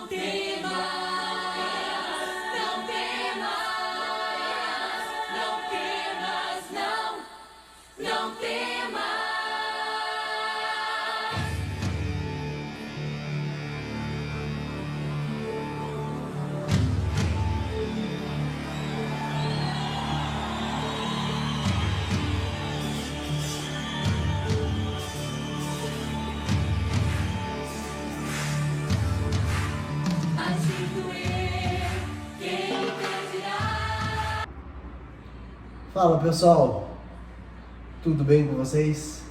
Não temas, não temas, não temas, não temas. Fala pessoal, tudo bem com vocês?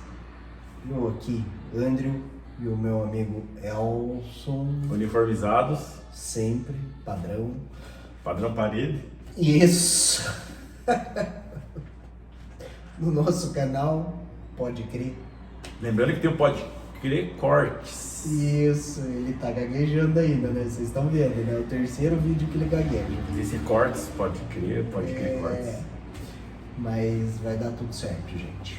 Eu aqui, Andrew, e o meu amigo Elson. Uniformizados, Sempre, padrão. padrão parede. Isso! No nosso canal, pode crer. Lembrando que tem o Pode Crer Cortes. Isso, ele tá gaguejando ainda, né? Vocês estão vendo, né? O terceiro vídeo que ele gagueja. Existem cortes, pode crer cortes. Mas vai dar tudo certo, gente.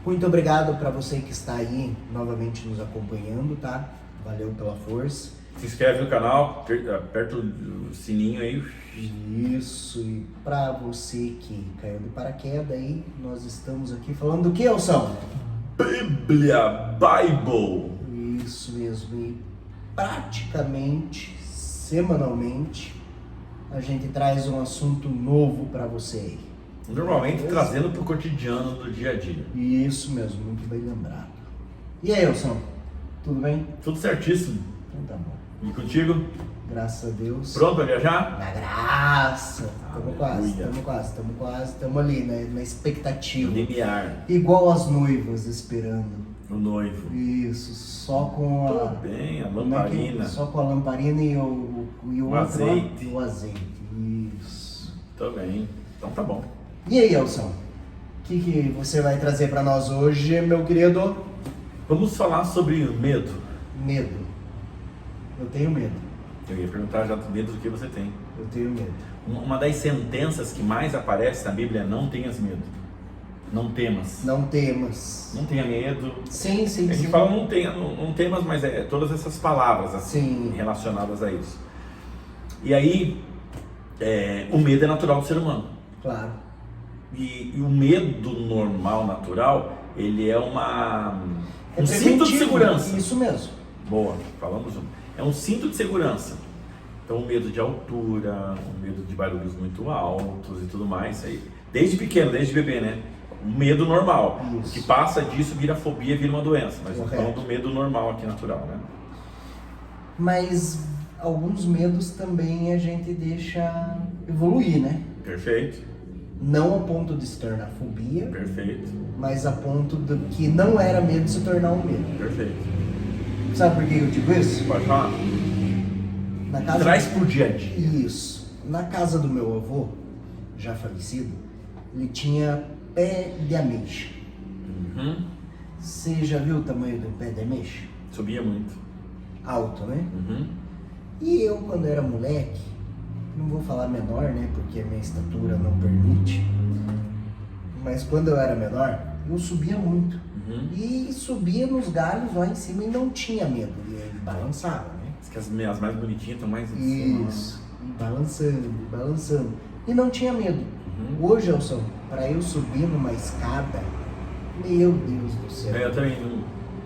Muito obrigado para você que está aí novamente nos acompanhando, tá? Valeu pela força. Se inscreve no canal, aperta o sininho aí. Isso, e para você que caiu de paraquedas aí, nós estamos aqui falando do que, Elson? Bíblia, Bible. Isso mesmo, e praticamente, semanalmente, a gente traz um assunto novo para você aí. Normalmente trazendo pro cotidiano do dia a dia. Isso mesmo, muito bem lembrado. E aí, Elson? Tudo bem? Tudo certíssimo. Então tá bom. E contigo? Graças a Deus. Pronto pra viajar? Na graça. Estamos Aleluia. quase. Estamos ali, né? Na expectativa. Limiar. Igual as noivas esperando. O noivo. Isso, só com a... Tudo bem, a como é que- lamparina. Só com a lamparina e o outro lá, azeite. e o azeite. Isso. Tô bem. Então tá bom. E aí, Elson? O que você vai trazer para nós hoje, meu querido? Vamos falar sobre medo. Medo. Eu tenho medo. Eu ia perguntar já do medo do que você tem. Eu tenho medo. Uma das sentenças que mais aparece na Bíblia é não tenhas medo. Não temas. Não temas. Não tenha medo. Sim. A gente fala não temas, mas é todas essas palavras assim, Sim. relacionadas a isso. E aí, o medo é natural do ser humano. Claro. E o medo normal, natural, ele é um cinto de preventivo. segurança. Isso mesmo. Boa, falamos junto. É um cinto de segurança. Então, o medo de altura, o medo de barulhos muito altos e tudo mais. Aí, desde pequeno, desde bebê, né? O medo normal. Isso. O que passa disso vira fobia, vira uma doença. Mas Correto. falando do medo normal aqui, natural, né? Mas alguns medos também a gente deixa evoluir, né? Perfeito, Não ao ponto de se tornar fobia, perfeito, mas a ponto de que não era medo se tornar um medo. perfeito. Sabe por que eu digo isso? Pode falar? Na casa Traz pro dia a dia. Isso. Na casa do meu avô, já falecido, ele tinha pé de ameixa. Uhum. Você já viu o tamanho do pé de ameixa? Subia muito. Alto, né? Uhum. E eu, quando era moleque, não vou falar menor, né? Porque a minha estatura não permite. Mas quando eu era menor, eu subia muito. Uhum. E subia nos galhos lá em cima e não tinha medo. E aí balançava, né? Diz que as mais bonitinhas estão mais em cima. Isso. E balançando. E não tinha medo. Uhum. Hoje, Elson, para eu subir numa escada, meu Deus do céu. Eu também,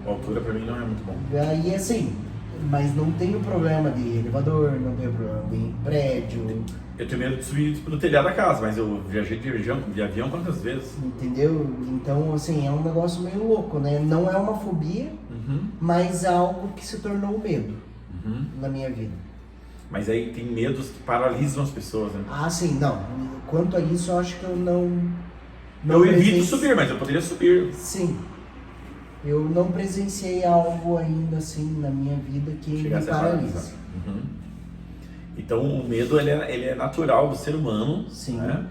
a altura pra mim não é muito bom. Aí assim, mas não tenho problema de elevador, não tenho problema de prédio, Eu tenho medo de subir no telhado da casa, mas eu viajei de avião quantas vezes? entendeu? Então, assim, é um negócio meio louco, né? Não é uma fobia, Uhum. mas é algo que se tornou um medo Uhum. na minha vida. Mas aí tem medos que paralisam as pessoas, né? Ah, sim, não. Quanto a isso, eu acho que eu não Eu evito presenci- subir, mas eu poderia subir. Sim. Eu não presenciei algo ainda assim na minha vida que me Chegar a ser paralisa. paralisado. Uhum. Então o medo ele é natural do ser humano, Sim. né?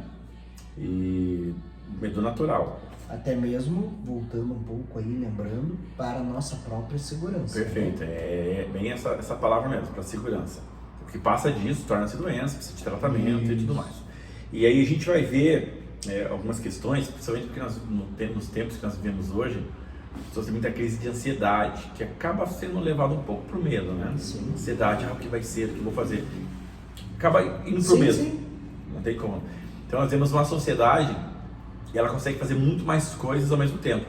E medo natural. Até mesmo, voltando um pouco aí, lembrando, para a nossa própria segurança. Perfeito, é bem essa palavra mesmo, para segurança. O que passa disso torna-se doença, precisa de tratamento e tudo mais. E aí a gente vai ver algumas questões, principalmente porque nos tempos que nós vivemos hoje, As pessoas têm muita crise de ansiedade, que acaba sendo levado um pouco pro medo, né? Sim. Ansiedade, o que vai ser, o que eu vou fazer. Acaba indo pro Sim, medo. sim. Não tem como. Então nós temos uma sociedade e ela consegue fazer muito mais coisas ao mesmo tempo.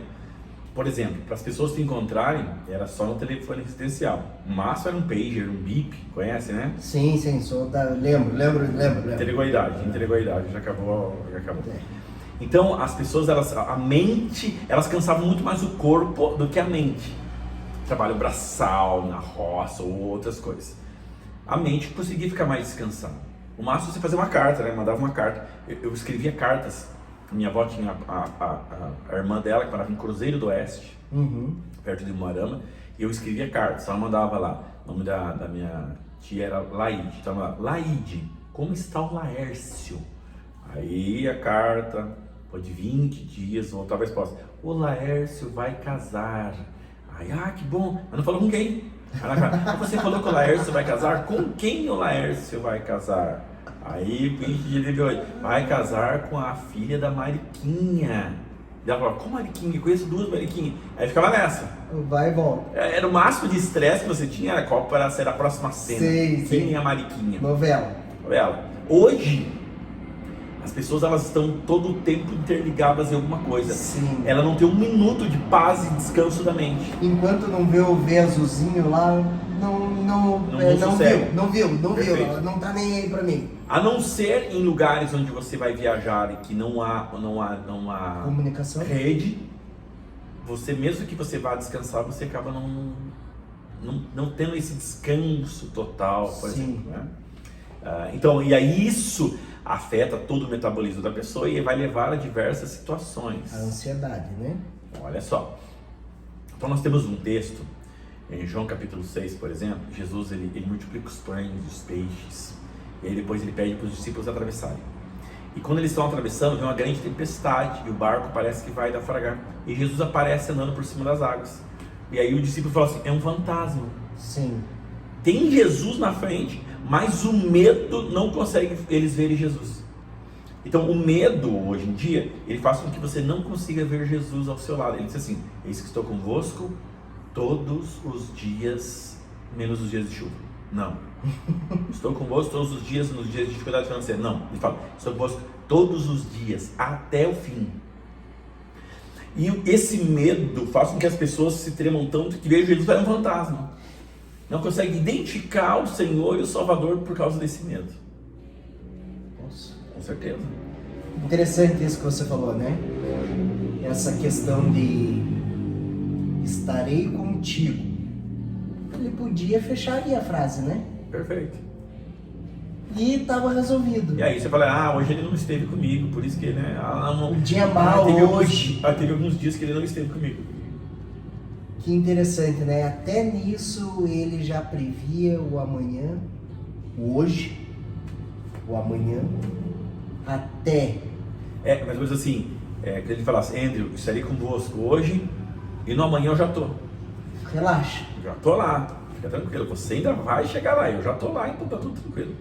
Por exemplo, para as pessoas se encontrarem, era só no telefone residencial. O máximo era um pager, um bip, conhece, né? Sim, lembro. Entregou a idade, já acabou. É. Então as pessoas, a mente, elas cansavam muito mais o corpo do que a mente. Trabalho braçal, na roça ou outras coisas. A mente conseguia ficar mais descansada. O máximo você fazia uma carta, né? Mandava uma carta. Eu escrevia cartas. Minha avó tinha a irmã dela que morava em Cruzeiro do Oeste, perto de Umuarama, e eu escrevia cartas. Ela mandava lá. O nome da minha tia era Laide. Então ela, Laide, como está o Laércio? Aí a carta, depois de 20 dias, voltava a resposta. O Laércio vai casar. Aí, que bom. Mas não falou com quem. Aí você falou que o Laércio vai casar? Com quem o Laércio vai casar? Aí, 20 dias de hoje, vai casar com a filha da Mariquinha. E ela falou, qual Mariquinha? Eu conheço duas Mariquinhas. Aí ficava nessa. Vai e volta. Era o máximo de estresse que você tinha, era qual para ser a próxima cena. Quem é a Mariquinha? Novela. Hoje, as pessoas elas estão todo o tempo interligadas em alguma coisa. Sim. Ela não tem um minuto de paz e descanso da mente. Enquanto não vê o V azulzinho lá, não viu. Perfeito. Ela não tá nem aí pra mim. A não ser em lugares onde você vai viajar e que não há Comunicação. rede, você mesmo que você vá descansar, você acaba não tendo esse descanso total, por Sim. exemplo, né? Então, e aí isso afeta todo o metabolismo da pessoa e vai levar a diversas situações. A ansiedade, né? Olha só. Então nós temos um texto, em João capítulo 6, por exemplo, Jesus ele multiplica os pães e os peixes, e aí depois ele pede para os discípulos atravessarem. E quando eles estão atravessando, vem uma grande tempestade, e o barco parece que vai naufragar. E Jesus aparece andando por cima das águas. E aí o discípulo fala assim, é um fantasma. Sim. Tem Jesus na frente, mas o medo não consegue eles verem Jesus. Então o medo hoje em dia, ele faz com que você não consiga ver Jesus ao seu lado. Ele diz assim, eis que estou convosco todos os dias, menos os dias de chuva. Não. Estou convosco todos os dias, nos dias de dificuldade financeira. Não. Ele fala, estou convosco todos os dias, até o fim. E esse medo faz com que as pessoas se tremam tanto que vejam Jesus é um fantasma. Não consegue identificar o Senhor e o Salvador por causa desse medo. Nossa. Com certeza. Interessante isso que você falou, né? Essa questão de estarei contigo. Ele podia fechar ali a frase, né? Perfeito. E estava resolvido. E aí você fala, hoje ele não esteve comigo, por isso que, né? Um dia mal hoje. Teve alguns dias que ele não esteve comigo. Que interessante, né? Até nisso ele já previa o amanhã, o hoje, o amanhã, até. Mais ou menos assim, que ele falasse, Andrew, estarei convosco hoje e no amanhã eu já tô. Relaxa. Já tô lá, fica tranquilo, você ainda vai chegar lá, eu já tô lá, então tá tudo tranquilo.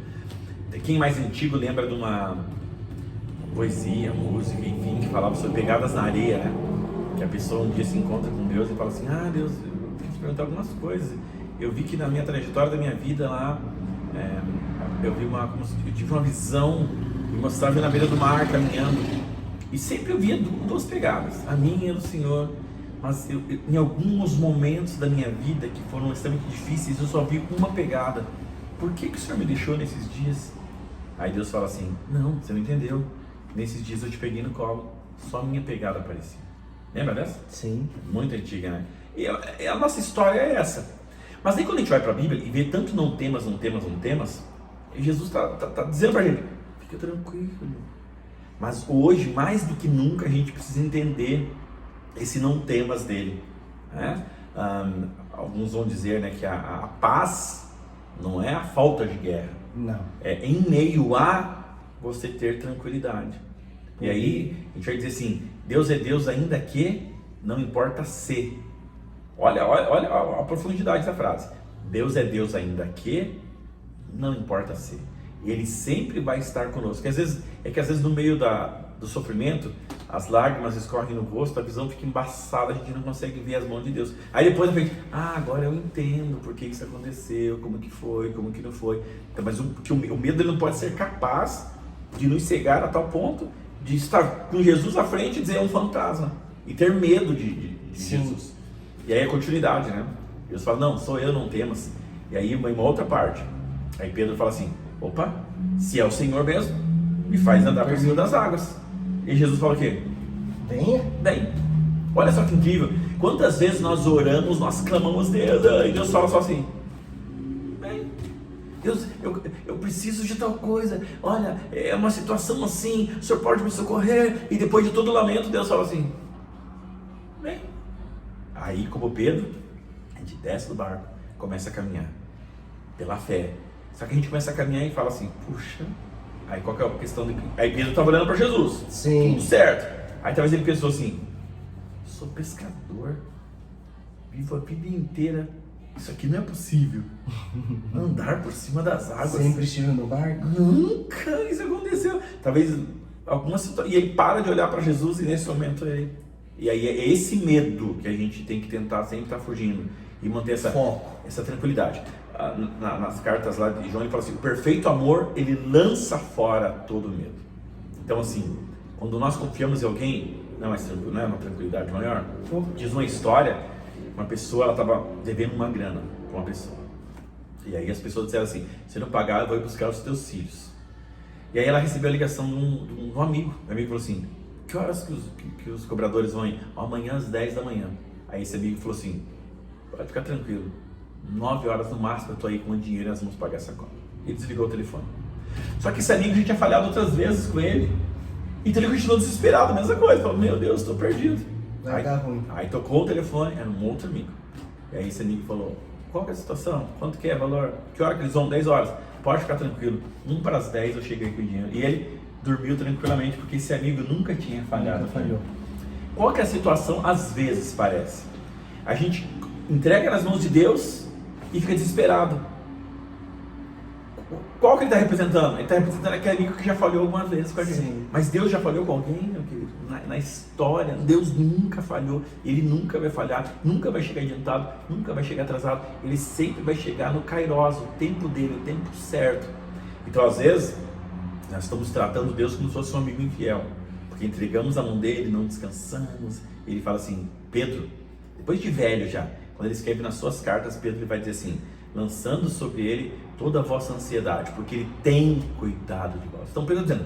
Quem mais antigo lembra de uma poesia, música, enfim, que falava sobre pegadas na areia, né? Que a pessoa um dia se encontra com Deus e fala assim, Deus, eu tenho que te perguntar algumas coisas. Eu vi que na minha trajetória da minha vida lá, eu tive uma visão, me mostrava na beira do mar caminhando, e sempre eu via duas pegadas, a minha e a do Senhor. Mas em alguns momentos da minha vida que foram extremamente difíceis, eu só vi uma pegada. Por que o Senhor me deixou nesses dias? Aí Deus fala assim, não, você não entendeu. Nesses dias eu te peguei no colo, só a minha pegada aparecia. Lembra dessa? Sim. Muito antiga, né? E a nossa história é essa. Mas aí quando a gente vai para a Bíblia e vê tanto não temas, Jesus está dizendo para a gente, fica tranquilo. Mas hoje, mais do que nunca, a gente precisa entender esse não temas dele, né? Alguns vão dizer, né, que a paz não é a falta de guerra, Não. é em meio a você ter tranquilidade. E aí a gente vai dizer assim, Deus é Deus ainda que não importa se. Olha a profundidade da frase. Deus é Deus ainda que não importa se. Ele sempre vai estar conosco. Às vezes no meio do sofrimento, as lágrimas escorrem no rosto, a visão fica embaçada, a gente não consegue ver as mãos de Deus. Aí depois a gente, agora eu entendo por que isso aconteceu, como que foi, como que não foi. Então, mas o medo ele não pode ser capaz de nos cegar a tal ponto de estar com Jesus à frente e dizer é um fantasma e ter medo de Jesus. E aí a continuidade, né? Deus fala, não, sou eu, não temas. E aí uma outra parte. Aí Pedro fala assim, opa, se é o Senhor mesmo, me faz andar por cima das águas. E Jesus fala o quê? Venha. Bem, olha só que incrível. Quantas vezes nós oramos, nós clamamos Deus, e Deus fala só assim, bem, Deus, eu preciso de tal coisa, olha, é uma situação assim, o Senhor pode me socorrer? E depois de todo o lamento, Deus fala assim, bem. Aí, como Pedro, a gente desce do barco, começa a caminhar, pela fé. Só que a gente começa a caminhar e fala assim, puxa, aí qual que é a questão? Aí Pedro estava olhando para Jesus, Sim. tudo certo. Aí talvez ele pensou assim, sou pescador, vivo a vida inteira, isso aqui não é possível, andar por cima das águas. Sempre estive no barco? Nunca isso aconteceu. Talvez alguma situação, e ele para de olhar para Jesus e nesse momento e aí é esse medo que a gente tem que tentar sempre estar fugindo e manter essa tranquilidade. Nas cartas lá de João ele fala assim, o perfeito amor ele lança fora todo medo. Então assim, quando nós confiamos em alguém, não é uma tranquilidade maior. Diz uma história, uma pessoa ela estava devendo uma grana para uma pessoa. E aí as pessoas disseram assim, se não pagar eu vou ir buscar os teus filhos. E aí ela recebeu a ligação de um amigo. O amigo falou assim, que horas que os cobradores vão ir? Amanhã às 10 da manhã. Aí esse amigo falou assim, pode ficar tranquilo, 9 horas no máximo eu estou aí com o dinheiro e nós vamos pagar essa conta. E desligou o telefone. Só que esse amigo já tinha falhado outras vezes com ele. Então ele continuou desesperado, a mesma coisa. Falou, meu Deus, estou perdido. Vai dar ruim. Aí tocou o telefone, era um outro amigo. E aí esse amigo falou, qual que é a situação? Quanto que é valor? Que hora que eles vão? 10 horas. Pode ficar tranquilo. 1 para as 10 eu cheguei com o dinheiro. E ele dormiu tranquilamente, porque esse amigo nunca tinha falhado. Nunca falhou. Qual que é a situação? Às vezes parece. A gente entrega nas mãos de Deus e fica desesperado. Qual que ele está representando? Ele está representando aquele amigo que já falhou alguma vez com a gente. Sim. Mas Deus já falhou com alguém, meu querido? Na história, Deus nunca falhou. Ele nunca vai falhar, nunca vai chegar adiantado, nunca vai chegar atrasado. Ele sempre vai chegar no kairos, o tempo dele, o tempo certo. Então, às vezes, nós estamos tratando Deus como se fosse um amigo infiel. Porque entregamos a mão dele, não descansamos. Ele fala assim, Pedro, depois de velho já, quando ele escreve nas suas cartas, Pedro ele vai dizer assim, lançando sobre ele toda a vossa ansiedade, porque ele tem cuidado de vós. Então Pedro dizendo,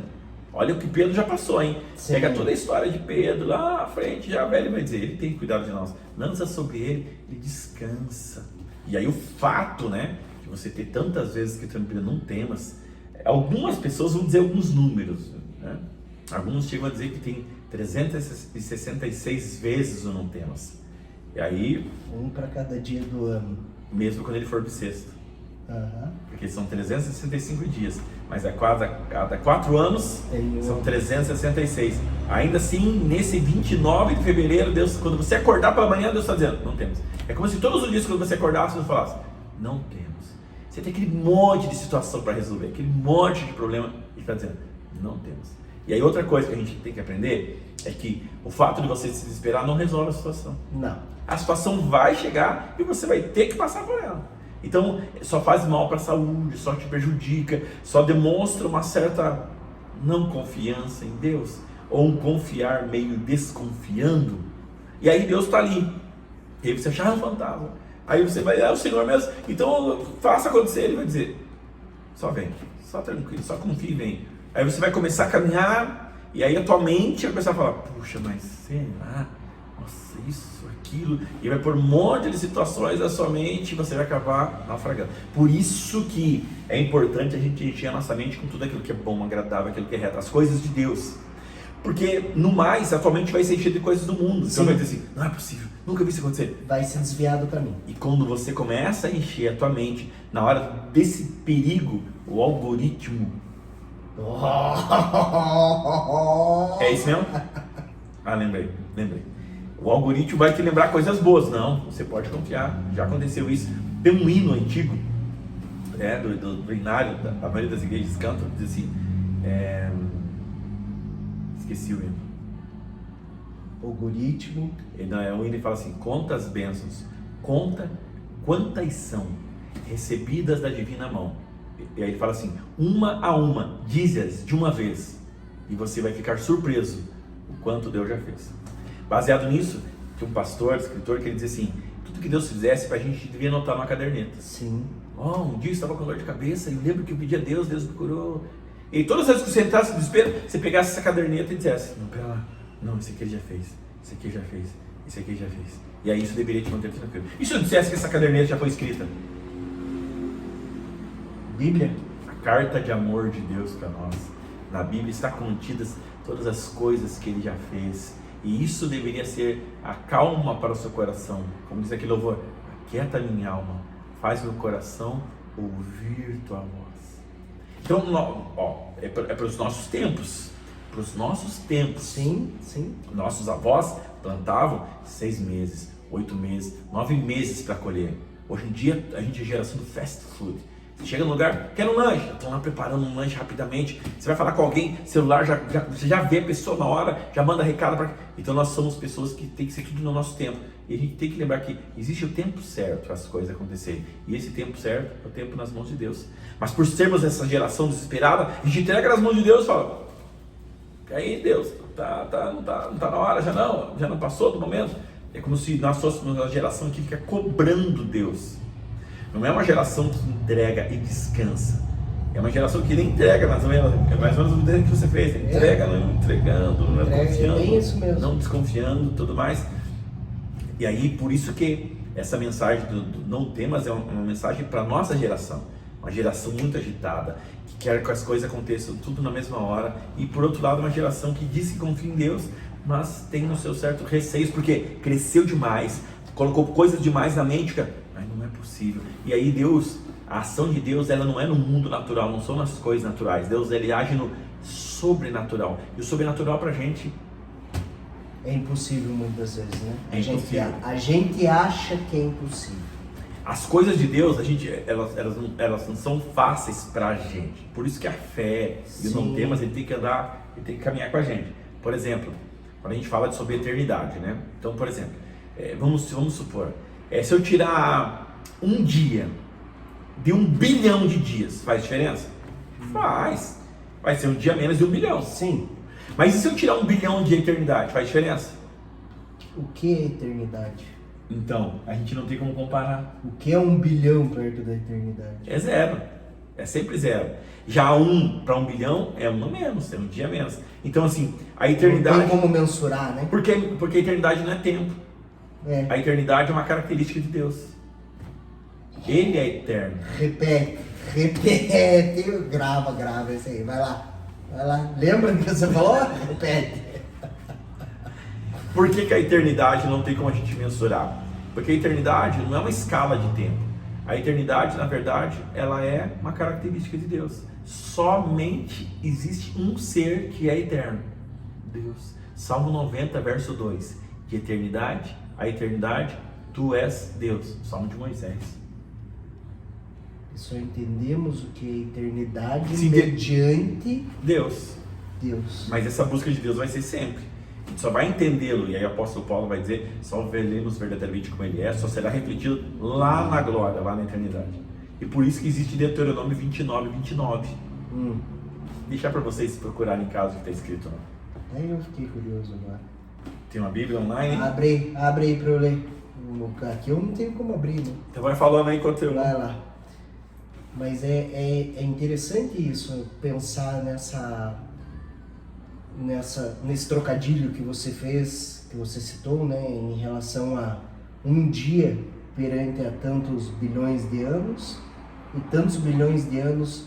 olha o que Pedro já passou, hein? Sim. Pega toda a história de Pedro lá à frente, já velho vai dizer, ele tem cuidado de nós. Lança sobre ele e descansa. E aí o fato, né, de você ter tantas vezes que tranquilo, não temas, algumas pessoas vão dizer alguns números, né? Alguns chegam a dizer que tem 366 vezes o não temas. E aí... 1 para cada dia do ano. Mesmo quando ele for bissexto. Uhum. Porque são 365 dias. Mas a cada 4 anos são 366. Ainda assim, nesse 29 de fevereiro, Deus, quando você acordar pela manhã, Deus está dizendo, não temos. É como se todos os dias quando você acordasse, Deus falasse, não temos. Você tem aquele monte de situação para resolver, aquele monte de problema, e está dizendo, não temos. E aí outra coisa que a gente tem que aprender é que o fato de você se desesperar não resolve a situação. Não. A situação vai chegar e você vai ter que passar por ela. Então, só faz mal para a saúde, só te prejudica, só demonstra uma certa não confiança em Deus, ou um confiar meio desconfiando. E aí Deus está ali. E aí você acha um fantasma. Aí você vai, é o Senhor mesmo, então faça acontecer. Ele vai dizer, só vem, só tranquilo, só confia e vem. Aí você vai começar a caminhar, e aí a tua mente vai começar a falar, puxa, mas será? Nossa, isso, aquilo, e vai pôr um monte de situações na sua mente e você vai acabar naufragando. Por isso que é importante a gente encher a nossa mente com tudo aquilo que é bom, agradável, aquilo que é reto, as coisas de Deus. Porque no mais, a tua mente vai ser cheia de coisas do mundo. Você vai dizer assim, não é possível, nunca vi isso acontecer. Vai se desviar do caminho. E quando você começa a encher a tua mente, na hora desse perigo, o algoritmo... É isso mesmo? Ah, lembrei. O algoritmo vai te lembrar coisas boas. Não, você pode confiar. Já aconteceu isso. Tem um hino antigo, né, do hinário, a maioria das igrejas cantam, diz assim, esqueci o hino. algoritmo. Ele fala assim, conta as bênçãos, conta quantas são recebidas da divina mão. E aí ele fala assim, uma a uma, dize-as de uma vez, e você vai ficar surpreso o quanto Deus já fez. Baseado nisso, tinha um pastor, escritor, que ele dizia assim, tudo que Deus fizesse pra gente devia anotar numa caderneta. Sim. Um dia eu estava com dor de cabeça e eu lembro que eu pedi a Deus, Deus me curou. E todas as vezes que você entrasse no desespero, você pegasse essa caderneta e dissesse, não, pera lá, não, esse aqui ele já fez, esse aqui já fez, esse aqui já fez. E aí isso deveria te manter tranquilo. E se eu dissesse que essa caderneta já foi escrita? Bíblia? A carta de amor de Deus para nós. Na Bíblia está contidas todas as coisas que Ele já fez. E isso deveria ser a calma para o seu coração. Como diz aquele louvor, aquieta minha alma, faz meu coração ouvir tua voz. Então, é para os nossos tempos. Para os nossos tempos. Sim, sim. Nossos avós plantavam 6 meses, 8 meses, 9 meses para colher. Hoje em dia, a gente é geração do fast food. Você chega no lugar, quer um lanche, estão lá preparando um lanche rapidamente. Você vai falar com alguém, celular, você já vê a pessoa na hora, já manda recado para. Então nós somos pessoas que tem que ser tudo no nosso tempo. E a gente tem que lembrar que existe o tempo certo para as coisas acontecerem. E esse tempo certo é o tempo nas mãos de Deus. Mas por sermos essa geração desesperada, a gente entrega nas mãos de Deus e fala, aí Deus, não tá na hora, já não passou do momento. É como se nós fôssemos uma geração que fica cobrando Deus. Não é uma geração que entrega e descansa. É uma geração que nem entrega, mais ou menos o que você fez. Entrega, não entregando, não confiando, é isso mesmo. não desconfiando, tudo mais. E aí, por isso que essa mensagem do não temas é uma mensagem para a nossa geração. Uma geração muito agitada, que quer que as coisas aconteçam tudo na mesma hora. E por outro lado, uma geração que diz que confia em Deus, mas tem no seu certo receios, porque cresceu demais, colocou coisas demais na mente, mas não é possível. E aí Deus, a ação de Deus, ela não é no mundo natural, não são nas coisas naturais. Deus, ele age no sobrenatural. E o sobrenatural pra gente é impossível muitas vezes, né? É A gente acha que é impossível. As coisas de Deus, elas não são fáceis pra gente. Por isso que a fé e o não temas, ele tem que andar, ele tem que caminhar com a gente. Por exemplo, quando a gente fala sobre eternidade, né? Então, por exemplo, vamos supor, se eu tirar um dia de 1 bilhão de dias, faz diferença? Faz. Vai ser um dia menos de 1 bilhão. Sim. Mas e se eu tirar 1 bilhão de eternidade, faz diferença? O que é eternidade? Então, a gente não tem como comparar. O que é 1 bilhão perto da eternidade? É zero. É sempre zero. Já 1 para 1 bilhão é 1 a menos, é um dia a menos. Então, assim, a eternidade... Não tem como mensurar, né? Porque a eternidade não é tempo. É. A eternidade é uma característica de Deus. Ele é eterno. Repete. Grava isso aí. Vai lá. Lembra que você falou? Repete. Por que a eternidade não tem como a gente mensurar? Porque a eternidade não é uma escala de tempo. A eternidade, na verdade, ela é uma característica de Deus. Somente existe um ser que é eterno. Deus. Salmo 90, verso 2. De eternidade a eternidade, tu és Deus. Salmo de Moisés. Só entendemos o que é eternidade Sim, mediante Deus. Mas essa busca de Deus vai ser sempre. A gente só vai entendê-lo, e aí o apóstolo Paulo vai dizer, só veremos verdadeiramente como ele é, só será refletido lá na glória, lá na eternidade. E por isso que existe Deuteronômio 29. Deixar para vocês procurarem em casa o que está escrito lá. Aí eu fiquei curioso agora. Tem uma Bíblia online? Abre aí para eu ler. Aqui eu não tenho como abrir, né? Então vai falando aí enquanto eu... Vai lá. Mas é interessante isso, pensar nesse trocadilho que você fez, que você citou, né, em relação a um dia perante a tantos bilhões de anos e tantos bilhões de anos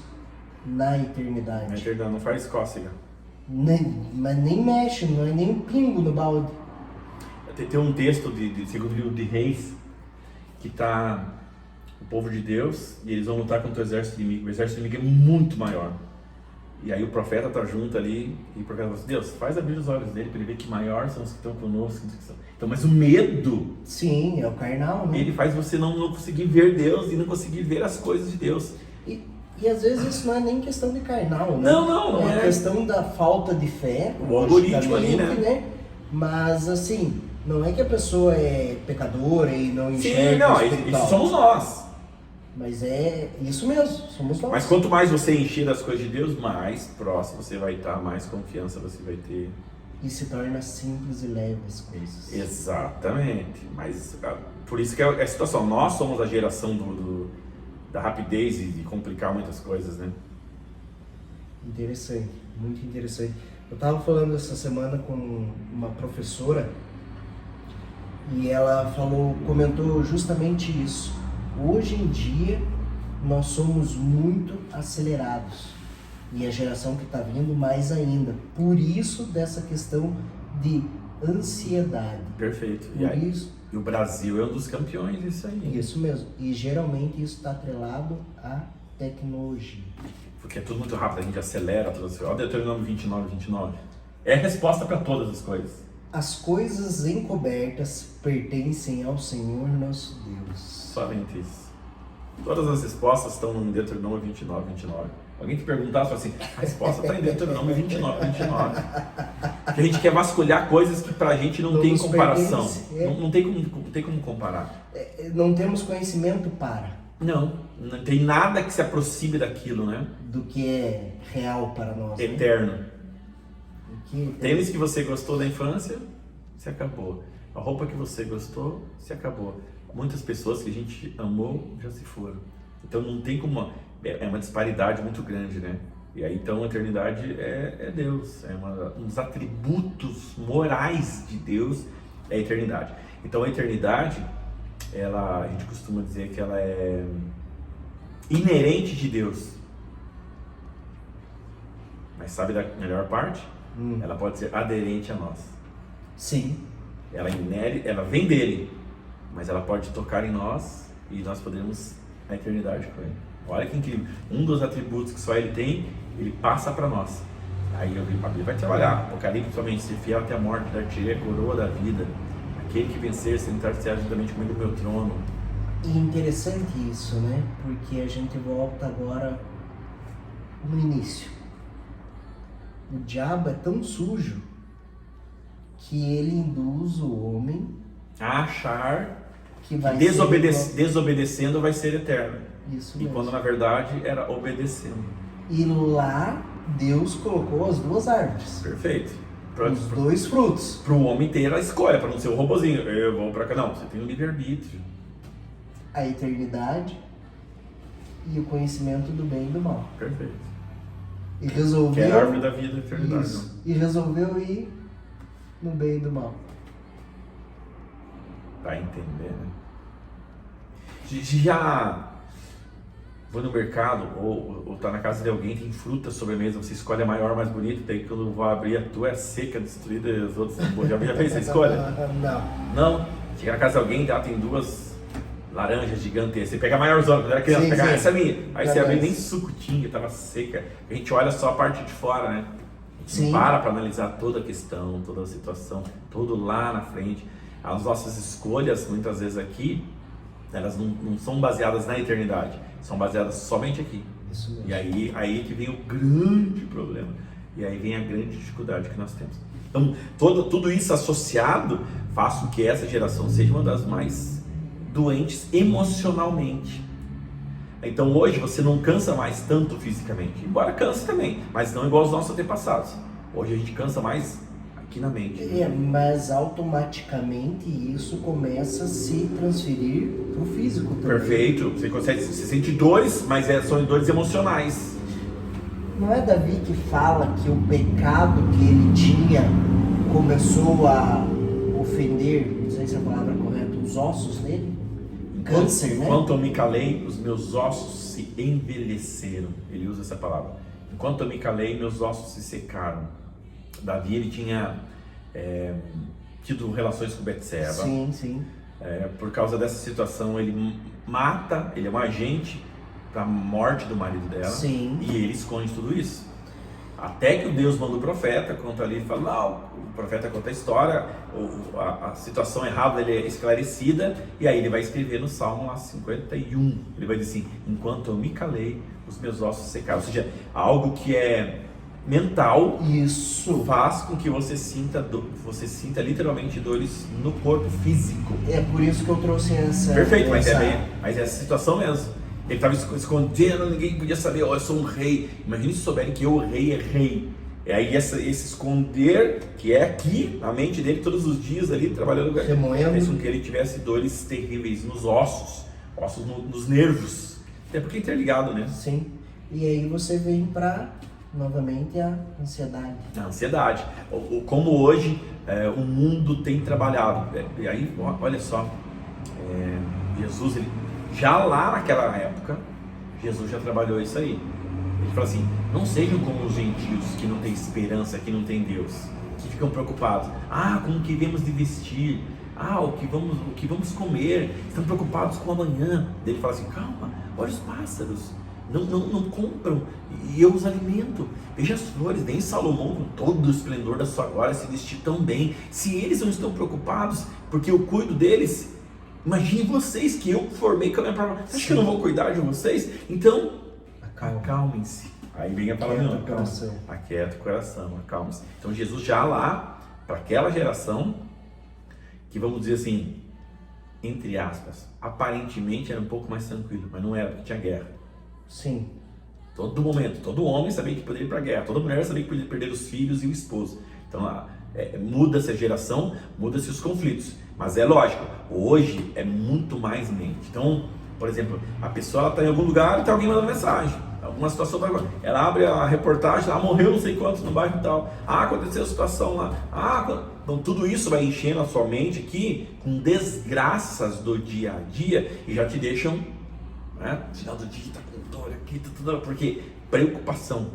na eternidade. Na eternidade, não faz cócega. Mas nem mexe, não é nem um pingo no balde. Tem um texto de segundo livro de Reis, que está o povo de Deus, e eles vão lutar contra o exército inimigo. O exército inimigo é muito maior. E aí o profeta está junto ali, e o profeta fala assim, Deus, faz abrir os olhos dele para ele ver que maior são os que estão conosco. Então, mas o medo... Sim, é o carnal, né? Ele faz você não conseguir ver Deus e não conseguir ver as coisas de Deus. E às vezes isso não é nem questão de carnal, né? Não é. É questão da falta de fé. O algoritmo ali, né? Mas assim, não é que a pessoa é pecadora e não Sim, enxerga não, o espiritual. isso somos nós. Mas é isso mesmo, somos nós. Mas quanto mais você encher das coisas de Deus, mais próximo você vai estar, mais confiança você vai ter. E se torna simples e leve as coisas. Exatamente. Mas por isso que é a situação. Nós somos a geração da rapidez e de complicar muitas coisas, né? Interessante, muito interessante. Eu estava falando essa semana com uma professora e ela comentou justamente isso. Hoje em dia nós somos muito acelerados e a geração que está vindo mais ainda. Por isso dessa questão de ansiedade. Perfeito. Por isso, E o Brasil é um dos campeões disso aí. isso mesmo. E geralmente isso está atrelado à tecnologia. Porque é tudo muito rápido, a gente acelera tudo assim. Olha o Deuteronômio 29. É a resposta para todas as coisas. As coisas encobertas pertencem ao Senhor nosso Deus. Somente isso. Todas as respostas estão no Deuteronômio 29. Alguém te perguntar, só assim, a resposta está em Deuteronômio 29. Porque a gente quer vasculhar coisas que pra gente não tem nos comparação. pertence, é. Não tem como comparar. Não temos conhecimento para Não tem nada que se aproxime daquilo, né? do que é real para nós. Né? Eterno. O que Tênis que você gostou da infância, se acabou. A roupa que você gostou, se acabou. Muitas pessoas que a gente amou já se foram. Então não tem como... É uma disparidade muito grande, né? E aí então a eternidade é Deus. É um dos atributos morais de Deus é a eternidade. Então a eternidade, a gente costuma dizer que ela é inerente de Deus. Mas sabe da melhor parte? Ela pode ser aderente a nós. Sim. Ela vem dele, mas ela pode tocar em nós e nós podemos a eternidade com ele. Olha que incrível. Um dos atributos que só ele tem, ele passa para nós. Aí a Bíblia vai trabalhar. Apocalipse, somente ser fiel até a morte, dar-te a coroa da vida. Aquele que vencer, sentar-se juntamente comigo no meu trono. E interessante isso, né? Porque a gente volta agora no início. O diabo é tão sujo que ele induz o homem A achar que vai que ser desobedecendo vai ser eterno. isso E mesmo. quando na verdade era obedecendo. E lá Deus colocou as duas árvores, Perfeito. os dois frutos. Para o homem ter a escolha, para não ser o robozinho. Eu vou para cá. Não, você tem o livre-arbítrio. A eternidade e o conhecimento do bem e do mal. Perfeito. E Que é resolveu a árvore da vida, a eternidade. isso. E resolveu ir no bem e do mal. Tá entendendo? Já vou no mercado ou tá na casa de alguém, tem fruta sobre a mesa, você escolhe a maior, mais bonita, daí quando vai abrir a tua é seca, destruída e as outras já fez essa escolha? Não. Não. Chega na casa de alguém, ela tem duas laranjas gigantescas, você pega a maiorzona, quando era criança, Sim, pega sim. essa é minha. Aí você Verdade. abre nem suco tinha, tava seca. A gente olha só a parte de fora, né? A gente Sim. não para analisar toda a questão, toda a situação, tudo lá na frente. As nossas escolhas, muitas vezes aqui, elas não são baseadas na eternidade, são baseadas somente aqui. Isso mesmo. E aí que vem o grande problema. E aí vem a grande dificuldade que nós temos. Então, tudo isso associado faz com que essa geração seja uma das mais doentes emocionalmente. Então hoje você não cansa mais tanto fisicamente, embora canse também, mas não igual os nossos antepassados. Hoje a gente cansa mais aqui na mente. Mas automaticamente isso começa a se transferir pro físico também. Perfeito, você sente dores, mas são dores emocionais. Não é Davi que fala que o pecado que ele tinha começou a ofender, não sei se é a palavra correta, os ossos dele? Câncer, né? Enquanto eu me calei, os meus ossos se envelheceram. Ele usa essa palavra. Enquanto eu me calei, meus ossos se secaram. Davi, ele tinha tido relações com Betseba. Sim, sim. Por causa dessa situação, ele mata, ele é um agente para a morte do marido dela. Sim. E ele esconde tudo isso. Até que o Deus manda o profeta, conta ali e fala, não, o profeta conta a história, a situação errada ele é esclarecida, e aí ele vai escrever no Salmo lá 51, ele vai dizer assim, enquanto eu me calei, os meus ossos secaram, ou seja, algo que é mental Isso. faz com que você sinta literalmente dores no corpo físico. É por isso que eu trouxe essa... Perfeito, mas essa... mas é essa situação mesmo. Ele estava escondendo, ninguém podia saber, eu sou um rei. Imagina se souberem que o rei é rei. E aí esse esconder, que é aqui, na mente dele, todos os dias ali, trabalhando, fez com que ele tivesse dores terríveis nos ossos nos nervos. Até porque é interligado, né? Sim. E aí você vem para, novamente, a ansiedade. A ansiedade. Como hoje o mundo tem trabalhado. E aí, olha só, Jesus, já lá naquela época, Jesus já trabalhou isso aí. Ele fala assim, não sejam como os gentios que não têm esperança, que não têm Deus, que ficam preocupados. Como que devemos de vestir? O que vamos comer? Estão preocupados com amanhã. Ele fala assim, calma, olha os pássaros, não compram e eu os alimento. Veja as flores, nem Salomão com todo o esplendor da sua glória se vestir tão bem. Se eles não estão preocupados porque eu cuido deles, imagine vocês que eu formei com a minha palavra. Você acha que eu não vou cuidar de vocês? Então, acalmem-se. Aí vem a palavra, aquieta o coração, acalme-se. Então Jesus já lá, para aquela geração, que vamos dizer assim, entre aspas, aparentemente era um pouco mais tranquilo, mas não era, porque tinha guerra. Sim. Todo momento, todo homem sabia que poderia ir para a guerra, toda mulher sabia que poderia perder os filhos e o esposo. Então muda-se a geração, muda-se os conflitos. Mas é lógico, hoje é muito mais mente. Então, por exemplo, a pessoa está em algum lugar e tem alguém mandando mensagem. Alguma situação, ela abre a reportagem, morreu não sei quantos no bairro e tal. Aconteceu a situação lá. Então tudo isso vai enchendo a sua mente aqui com desgraças do dia a dia e já te deixam, final do dia, tá com dor aqui, tudo, porque preocupação.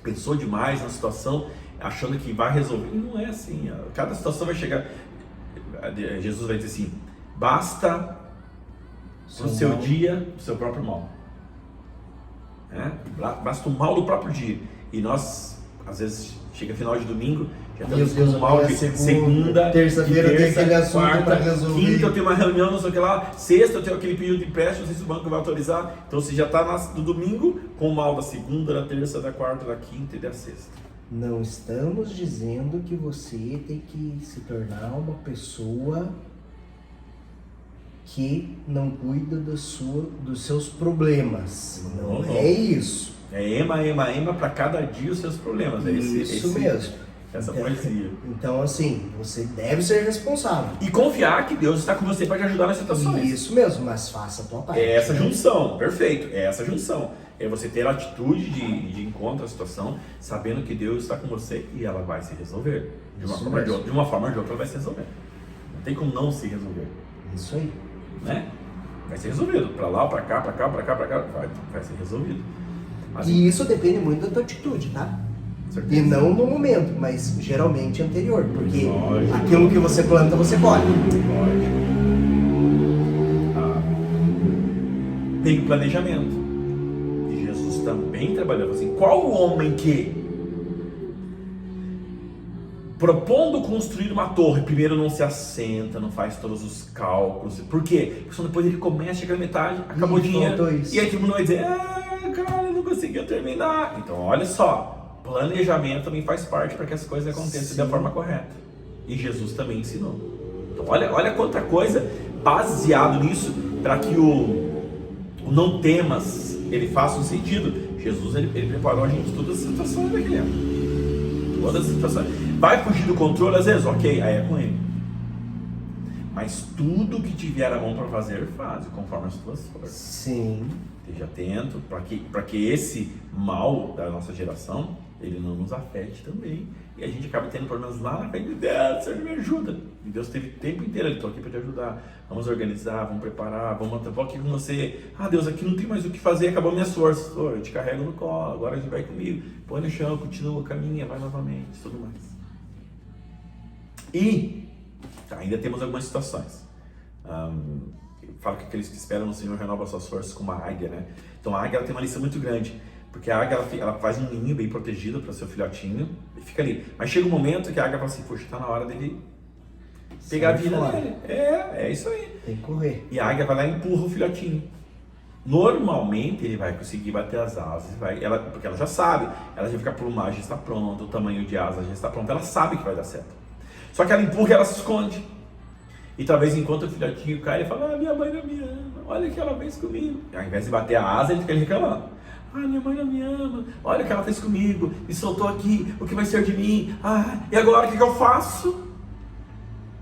Pensou demais na situação, achando que vai resolver. E não é assim, cada situação vai chegar. Jesus vai dizer assim, basta no seu dia o seu próprio mal. Basta o mal do próprio dia. E nós, às vezes, chega final de domingo, já estamos com o mal de segunda, terça-feira tem aquele assunto para quarta, resolver. quinta eu tenho uma reunião, não sei o que lá, sexta eu tenho aquele pedido de empréstimo, não sei se o banco vai autorizar. Então você já está no domingo com o mal da segunda, da terça, da quarta, da quinta e da sexta. Não estamos dizendo que você tem que se tornar uma pessoa que não cuida dos seus problemas. Não é isso. É ema para cada dia os seus problemas. Isso mesmo. Essa poesia. Então, assim, você deve ser responsável. E confiar que Deus está com você para te ajudar nas situações. Isso mesmo, mas faça a tua parte. É essa junção, perfeito. É essa junção. É você ter a atitude de encontro à situação, sabendo que Deus está com você e ela vai se resolver. De uma forma ou de outra ela vai se resolver. Não tem como não se resolver. Isso aí. Né? Vai ser resolvido. Para lá, para cá, vai ser resolvido. Mas, e isso depende muito da tua atitude, tá? certeza. E não no momento, mas geralmente anterior. Porque aquilo que você planta, você colhe. Lógico. Tem planejamento. E Jesus também trabalhava assim. Qual o homem que, propondo construir uma torre, primeiro não se assenta, não faz todos os cálculos? Por quê? Porque depois ele começa, chega na metade, acabou o dinheiro. E aí todo mundo vai dizer, cara, eu não conseguiu terminar. Então olha só, planejamento também faz parte para que as coisas aconteçam da forma correta. E Jesus também ensinou. Então olha quanta coisa baseado nisso, para que o não temas, ele faça um sentido. Jesus, ele preparou a gente todas as situações daquele ano. Todas as situações. Vai fugir do controle às vezes? Ok, aí é com ele. Mas tudo que tiver a mão para fazer, faz, conforme as tuas forças. Sim. Esteja atento para que esse mal da nossa geração, ele não nos afete também. E a gente acaba tendo problemas lá na frente. Deus, Senhor, me ajuda. E Deus teve o tempo inteiro, ele está aqui para te ajudar. Vamos organizar, vamos preparar, vou aqui com você. Deus, aqui não tem mais o que fazer, acabou minhas forças. Eu te carrego no colo, agora a gente vai comigo. Põe no chão, continua, caminha, vai novamente, tudo mais. E ainda temos algumas situações. Falo que aqueles que esperam no Senhor renovam suas forças como a águia, né? Então a águia ela tem uma lição muito grande, porque a águia ela faz um ninho bem protegido para seu filhotinho e fica ali. Mas chega um momento que a águia fala assim, poxa, está na hora dele pegar a vida dele. É isso aí. Tem que correr. E a águia vai lá e empurra o filhotinho. Normalmente ele vai conseguir bater as asas, porque ela já sabe, ela já fica, a plumagem está pronta, o tamanho de asa já está pronto, ela sabe que vai dar certo. Só que ela empurra e ela se esconde. E talvez enquanto o filhotinho cai, ele fala, minha mãe não me ama, olha o que ela fez comigo. E ao invés de bater a asa, ele fica reclamando. Minha mãe não me ama, olha o que ela fez comigo, me soltou aqui, o que vai ser de mim? E agora o que eu faço?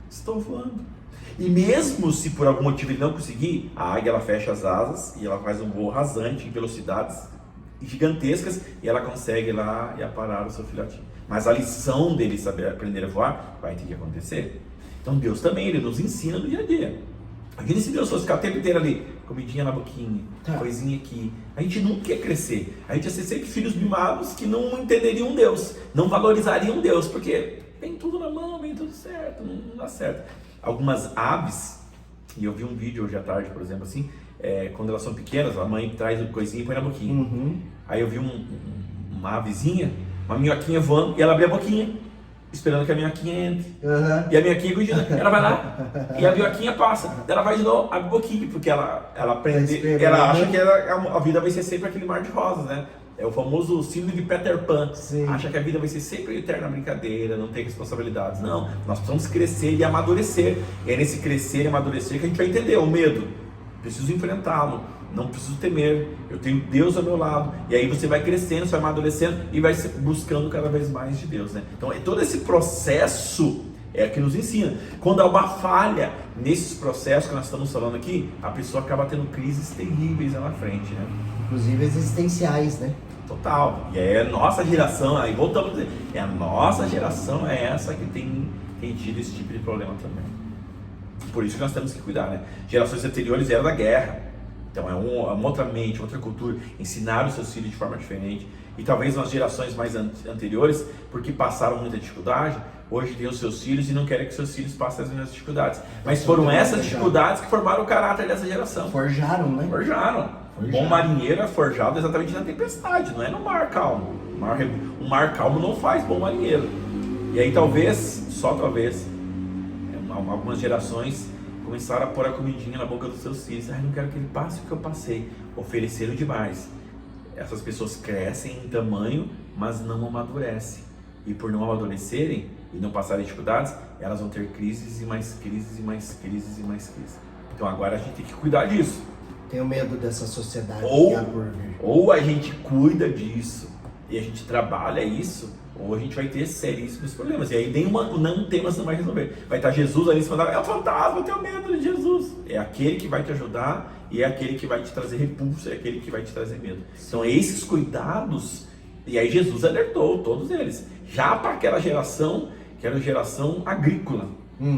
Estou voando. E mesmo se por algum motivo ele não conseguir, a águia ela fecha as asas e ela faz um voo rasante em velocidades gigantescas e ela consegue lá e aparar o seu filhotinho. Mas a lição dele saber aprender a voar vai ter que acontecer. Então Deus também, ele nos ensina no dia a dia. Imagina se Deus fosse ficar o tempo inteiro ali, comidinha na boquinha, coisinha aqui. A gente nunca ia crescer. A gente ia ser sempre filhos mimados que não entenderiam Deus, não valorizariam Deus, porque vem tudo na mão, vem tudo certo, não dá certo. Algumas aves, e eu vi um vídeo hoje à tarde, por exemplo, assim, quando elas são pequenas, a mãe traz o coisinha e põe na boquinha. Uhum. Aí eu vi uma avezinha, uma minhoquinha voando, e ela abre a boquinha, esperando que a minhoquinha entre. Uhum. E a minhoquinha continua, ela vai lá, e a minhoquinha passa, ela vai de novo, abre a boquinha, porque ela aprende, ela acha que a vida vai ser sempre aquele mar de rosas, né? É o famoso síndrome de Peter Pan. Sim. Acha que a vida vai ser sempre eterna brincadeira, não tem responsabilidades. Não, nós precisamos crescer e amadurecer. E é nesse crescer e amadurecer que a gente vai entender o medo. Preciso enfrentá-lo, não preciso temer. Eu tenho Deus ao meu lado. E aí você vai crescendo, você vai amadurecendo e vai buscando cada vez mais de Deus, né? Então todo esse processo é que nos ensina. Quando há uma falha nesses processos que nós estamos falando aqui, a pessoa acaba tendo crises terríveis lá na frente, né? Inclusive existenciais, né? Total. E é a nossa geração, aí voltamos a dizer, a nossa geração é essa que tem tido esse tipo de problema também. Por isso que nós temos que cuidar, né? Gerações anteriores eram da guerra. Então é uma outra mente, outra cultura. Ensinaram os seus filhos de forma diferente. E talvez nas gerações mais anteriores, porque passaram muita dificuldade, hoje tem os seus filhos e não querem que seus filhos passem as mesmas dificuldades. Mas foram essas dificuldades que formaram o caráter dessa geração. Forjaram, né? Forjaram. Um bom marinheiro é forjado exatamente na tempestade, não é no mar calmo. O mar calmo não faz bom marinheiro. E aí talvez, só talvez, algumas gerações começaram a pôr a comidinha na boca dos seus filhos. Não quero que ele passe o que eu passei. Ofereceram demais. Essas pessoas crescem em tamanho, mas não amadurecem. E por não amadurecerem e não passarem dificuldades, elas vão ter crises e mais crises e mais crises e mais crises. Então agora a gente tem que cuidar disso. Tenho medo dessa sociedade que há por vir. Ou a gente cuida disso e a gente trabalha isso, ou a gente vai ter seríssimos problemas. E aí não temas não vai resolver. Vai estar Jesus ali em cima da... É o fantasma, eu tenho medo de Jesus. É aquele que vai te ajudar e é aquele que vai te trazer repulso, é aquele que vai te trazer medo. Então esses cuidados, e aí Jesus alertou todos eles. Já para aquela geração, que era uma geração agrícola,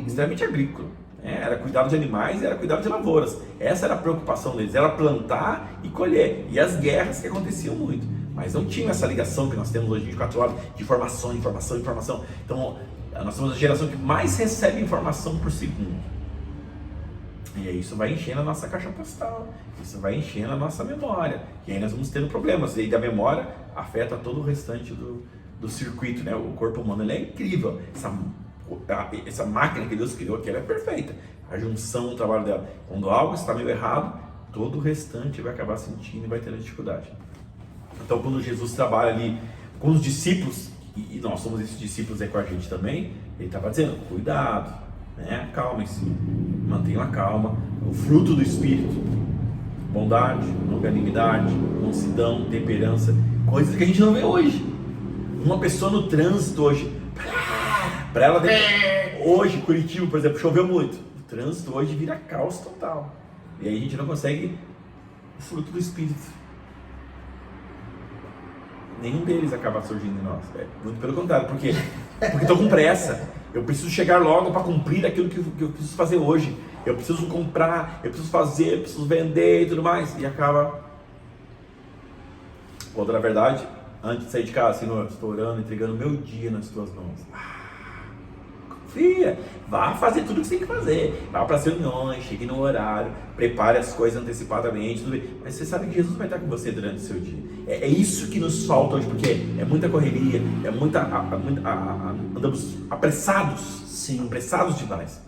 extremamente agrícola. Era cuidado de animais, era cuidado de lavouras. Essa era a preocupação deles, era plantar e colher. E as guerras que aconteciam muito. Mas não tinha essa ligação que nós temos hoje 24 horas de informação. Então, nós somos a geração que mais recebe informação por segundo. E aí isso vai enchendo a nossa caixa postal, isso vai enchendo a nossa memória. E aí nós vamos tendo problemas. E aí da memória afeta todo o restante do circuito, né? O corpo humano ele é incrível. Essa máquina que Deus criou aqui, ela é perfeita. A junção do trabalho dela. Quando algo está meio errado, todo o restante vai acabar sentindo e vai ter dificuldade. Então quando Jesus trabalha ali com os discípulos, e nós somos esses discípulos aí com a gente também, ele estava dizendo, cuidado, né? Acalmem-se, mantenham a calma. O fruto do Espírito, bondade, longanimidade, mansidão, temperança, coisas que a gente não vê hoje. Uma pessoa no trânsito hoje, para ela, hoje, Curitiba, por exemplo, choveu muito. O trânsito hoje vira caos total. E aí a gente não consegue o fruto do Espírito. Nenhum deles acaba surgindo em nós. Muito pelo contrário. Por quê? Porque estou com pressa. Eu preciso chegar logo para cumprir aquilo que eu preciso fazer hoje. Eu preciso comprar, eu preciso fazer, eu preciso vender e tudo mais. E acaba... Quando na verdade, antes de sair de casa, Senhor, estou orando, entregando meu dia nas tuas mãos. Confia, vá fazer tudo o que você tem que fazer. Vá para as reuniões, chegue no horário, prepare as coisas antecipadamente, tudo bem. Mas você sabe que Jesus vai estar com você durante o seu dia. É isso que nos falta hoje, porque é muita correria, andamos apressados. Sim. Apressados demais.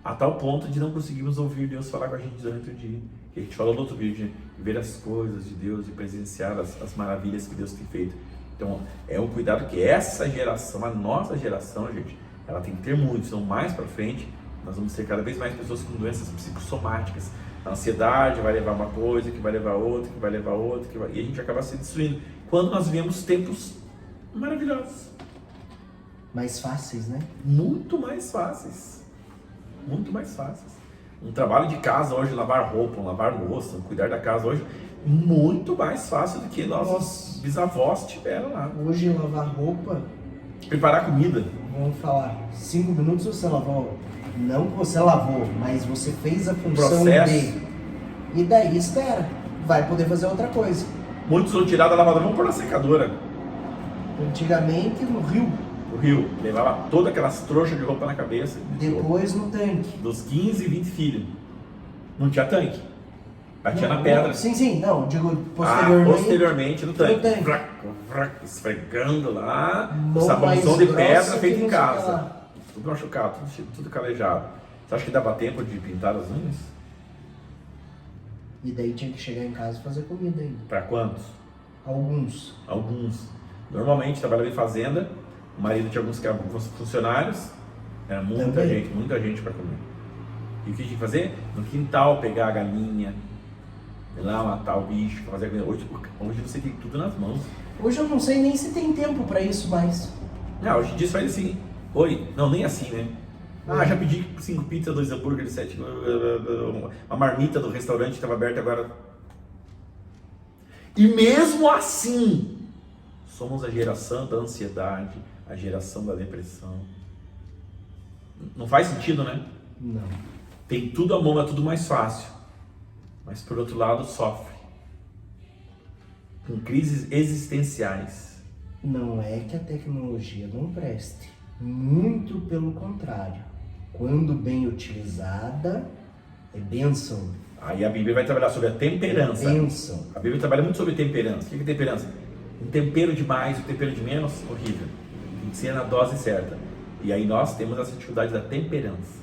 a tal ponto de não conseguirmos ouvir Deus falar com a gente durante o dia. Que a gente falou no outro vídeo, de ver as coisas de Deus, de presenciar as maravilhas que Deus tem feito. Então, é um cuidado que essa geração, a nossa geração, gente, ela tem que ter muito. Então, mais para frente, nós vamos ter cada vez mais pessoas com doenças psicossomáticas. A ansiedade vai levar uma coisa, que vai levar outra, que vai levar outra, e a gente acaba se destruindo. Quando nós vivemos tempos maravilhosos. Mais fáceis, né? Muito mais fáceis. Muito mais fáceis. Um trabalho de casa hoje, lavar roupa, lavar louça, cuidar da casa hoje, muito mais fácil do que nossos bisavós tiveram lá. Hoje lavar roupa, Preparar comida. vamos falar, 5 minutos você lavou. Não que você lavou, mas você fez a função Processo. dele. E daí espera, vai poder fazer outra coisa. Muitos vão tirar da lavadora, vão pôr na secadora. Antigamente no rio, O rio levava todas aquelas trouxas de roupa na cabeça. depois no tanque. Dos 15 e 20 filhos. Não tinha tanque. Batia na pedra. Sim, não, digo posteriormente. Posteriormente no tanque. No tanque. Esfregando lá, Mão sabãozão mais de grossa pedra que feito em não sei o que casa. lá. Tudo machucado, tudo calejado. Você acha que dava tempo de pintar as unhas? E daí tinha que chegar em casa e fazer comida ainda. Para quantos? Alguns. Alguns. Normalmente trabalhava em fazenda, o marido tinha alguns funcionários, era muita gente para comer. E o que tinha que fazer? No quintal, pegar a galinha, ir lá matar o bicho, fazer a comida. Hoje você tem tudo nas mãos. Hoje eu não sei nem se tem tempo pra isso mais. Não, hoje em dia você faz assim, oi, não, nem assim, né? Já pedi 5 pizzas, 2 hambúrgueres, 7, uma marmita do restaurante estava aberta agora. E mesmo assim, somos a geração da ansiedade, a geração da depressão. Não faz sentido, né? Não. Tem tudo à mão, é tudo mais fácil. Mas por outro lado, sofre. Com crises existenciais. Não é que a tecnologia não preste. Muito pelo contrário. Quando bem utilizada, é bênção. Aí a Bíblia vai trabalhar sobre a temperança. Bênção. A Bíblia trabalha muito sobre temperança. O que é temperança? Um tempero de mais, um tempero de menos, horrível. Tem que ser na dose certa. E aí nós temos essa dificuldade da temperança.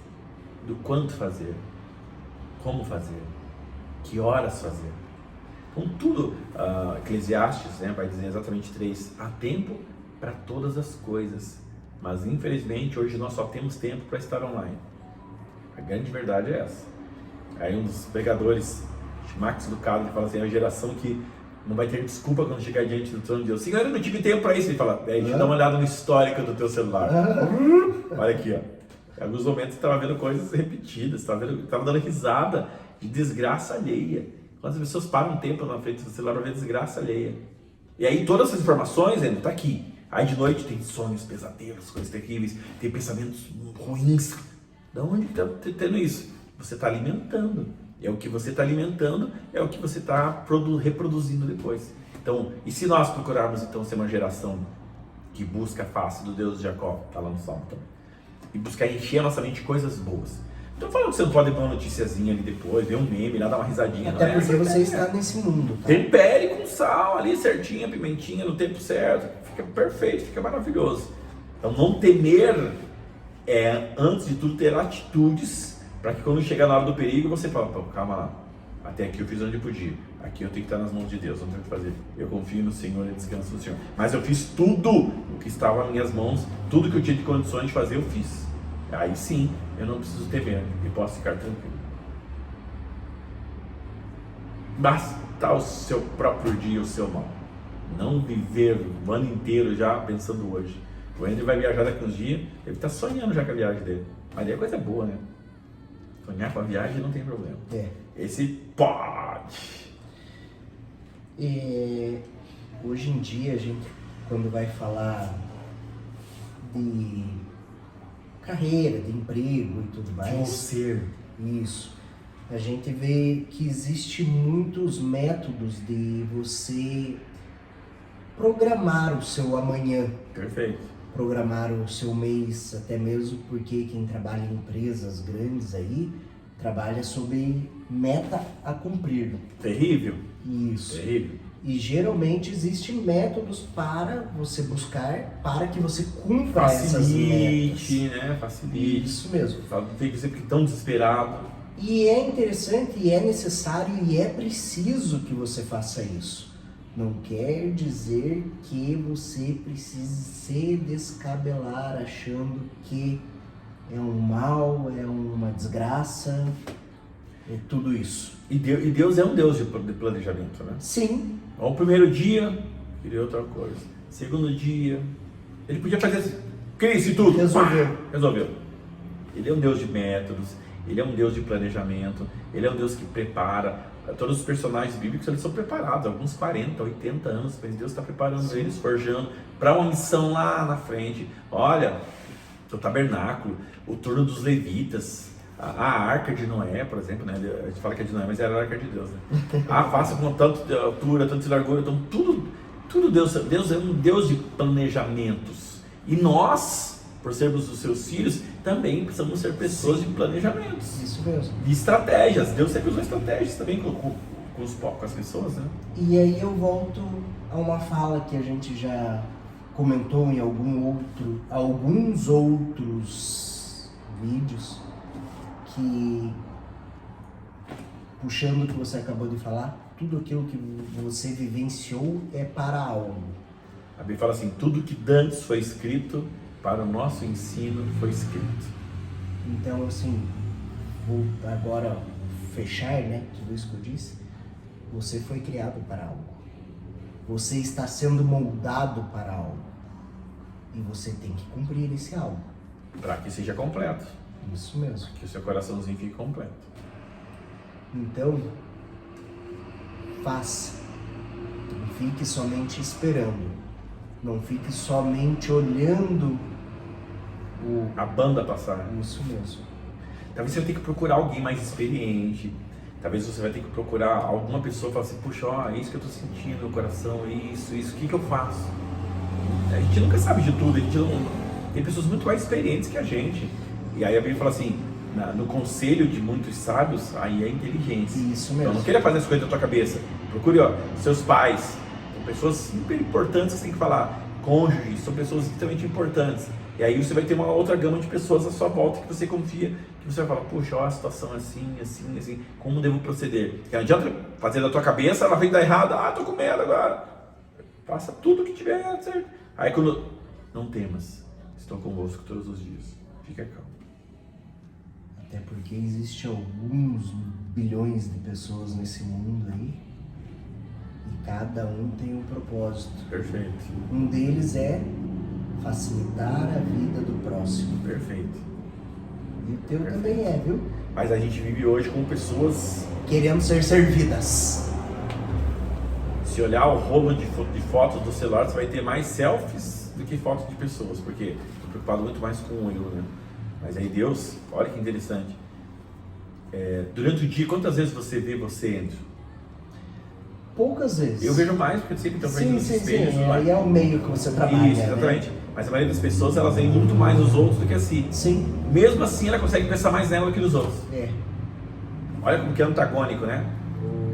Do quanto fazer, como fazer, que horas fazer. Então tudo, Eclesiastes, né, vai dizer exatamente 3, há tempo para todas as coisas, mas infelizmente hoje nós só temos tempo para estar online. A grande verdade é essa. Aí um dos pregadores, Max Lucado, ele fala assim, é uma geração que não vai ter desculpa quando chegar diante do trono de Deus. Senhor, eu não tive tempo para isso. Ele fala, deixa eu dar uma olhada no histórico do teu celular. Olha aqui, ó. Em alguns momentos você estava vendo coisas repetidas, estava dando risada de desgraça alheia. Quando as pessoas param um tempo na frente do celular para ver desgraça alheia. E aí todas essas informações, ainda tá aqui. Aí de noite tem sonhos, pesadelos, coisas terríveis, tem pensamentos ruins. De onde está tendo isso? Você está alimentando. E é o que você está alimentando, é o que você está reproduzindo depois. Então, e se nós procurarmos então ser uma geração que busca a face do Deus de Jacó, está lá no Salmo também, e buscar encher a nossa mente de coisas boas. Então falando que você não pode ver uma noticiazinha ali depois, ver um meme lá, dar uma risadinha. Até não é porque essa você ideia. está nesse mundo, tá? Tempere com sal ali certinho, a pimentinha no tempo certo, fica perfeito, fica maravilhoso. Então não temer é, antes de tudo, ter atitudes para que quando chegar na hora do perigo você fala, pô, calma lá, até aqui eu fiz onde podia, aqui eu tenho que estar nas mãos de Deus, não tenho o que fazer, eu confio no Senhor e descanso no Senhor. Mas eu fiz tudo o que estava nas minhas mãos, tudo que eu tinha de condições de fazer eu fiz. Aí sim, eu não preciso temer e posso ficar tranquilo. Basta o seu próprio dia, o seu mal. Não viver o ano inteiro já pensando hoje. O Andrew vai viajar daqui uns dias, ele está sonhando já com a viagem dele. Mas aí é coisa boa, né? Sonhar com a viagem não tem problema. É. Esse pode. Hoje em dia, a gente, quando vai falar de carreira, de emprego e tudo mais, ser. isso, a gente vê que existe muitos métodos de você programar o seu amanhã, Perfeito. programar o seu mês, até mesmo porque quem trabalha em empresas grandes aí, trabalha sobre meta a cumprir. Terrível. Isso. Terrível. E geralmente existem métodos para você buscar, para que você cumpra essas Facilite, metas. né? Facilite. Isso mesmo. Não tem que ser porque tão desesperado. E é interessante, e é necessário, e é preciso que você faça isso. Não quer dizer que você precise se descabelar achando que é um mal, é uma desgraça, é tudo isso. E Deus é um Deus de planejamento, né? Sim, O primeiro dia, queria outra coisa. Segundo dia, ele podia fazer assim, queria isso e tudo. Resolveu. Pá, resolveu. Ele é um Deus de métodos, ele é um Deus de planejamento, ele é um Deus que prepara. Todos os personagens bíblicos eles são preparados, alguns 40, 80 anos, mas Deus está preparando eles, forjando para uma missão lá na frente. Olha, o tabernáculo, o turno dos levitas, a arca de Noé, por exemplo, né? A gente fala que é de Noé, mas era a arca de Deus, né? Faça com tanto de altura, tanto de largura, então tudo Deus é um Deus de planejamentos. E nós, por sermos os seus filhos, também precisamos ser pessoas de planejamentos, isso mesmo. de estratégias. Deus sempre usou estratégias também com as pessoas, né? E aí eu volto a uma fala que a gente já comentou em alguns outros vídeos, que, puxando o que você acabou de falar, tudo aquilo que você vivenciou é para algo. A Bíblia fala assim, tudo que dantes foi escrito, para o nosso ensino foi escrito. Então, assim, vou agora fechar, né, tudo isso que eu disse. Você foi criado para algo. Você está sendo moldado para algo. E você tem que cumprir esse algo. Para que seja completo. Isso mesmo. Que o seu coraçãozinho fique completo. Então, faça. Não fique somente esperando. Não fique somente olhando A banda passar. Isso mesmo. Talvez você vai ter que procurar alguém mais experiente. Talvez você vai ter que procurar alguma pessoa e falar assim, puxa, ó, é isso que eu tô sentindo no meu coração, isso, o que eu faço? A gente nunca sabe de tudo, a gente não... Tem pessoas muito mais experientes que a gente. E aí a Bíblia fala assim, no conselho de muitos sábios, aí é inteligência. Isso mesmo. Então não queira fazer as coisas da tua cabeça. Procure, ó, seus pais. São pessoas super importantes que você tem que falar. Cônjuges, são pessoas extremamente importantes. E aí você vai ter uma outra gama de pessoas à sua volta que você confia, que você vai falar, puxa, ó, a situação é assim, como devo proceder? Porque não adianta fazer da tua cabeça, ela vem dar errado, tô com medo agora. Faça tudo que tiver certo. Aí quando, não temas, estou convosco todos os dias. Fica calmo. Até porque existem alguns bilhões de pessoas nesse mundo aí. E cada um tem um propósito. Perfeito. Um deles é facilitar a vida do próximo. Perfeito. E o teu também é, viu? Mas a gente vive hoje com pessoas... Querendo ser servidas. Se olhar o rolo de fotos do celular, você vai ter mais selfies do que fotos de pessoas, porque estou preocupado muito mais com o eu, né? Mas aí Deus, olha que interessante. Durante o dia, quantas vezes você vê você, Andrew? Poucas vezes. Eu vejo mais, porque eu sempre estou vendo nos espelhos. Sim. Aí é o meio que você trabalha. Isso, exatamente. Né? Mas a maioria das pessoas, elas veem muito mais os outros do que a si. Sim. Mesmo assim, ela consegue pensar mais nela do que nos outros. É. Olha como que é antagônico, né?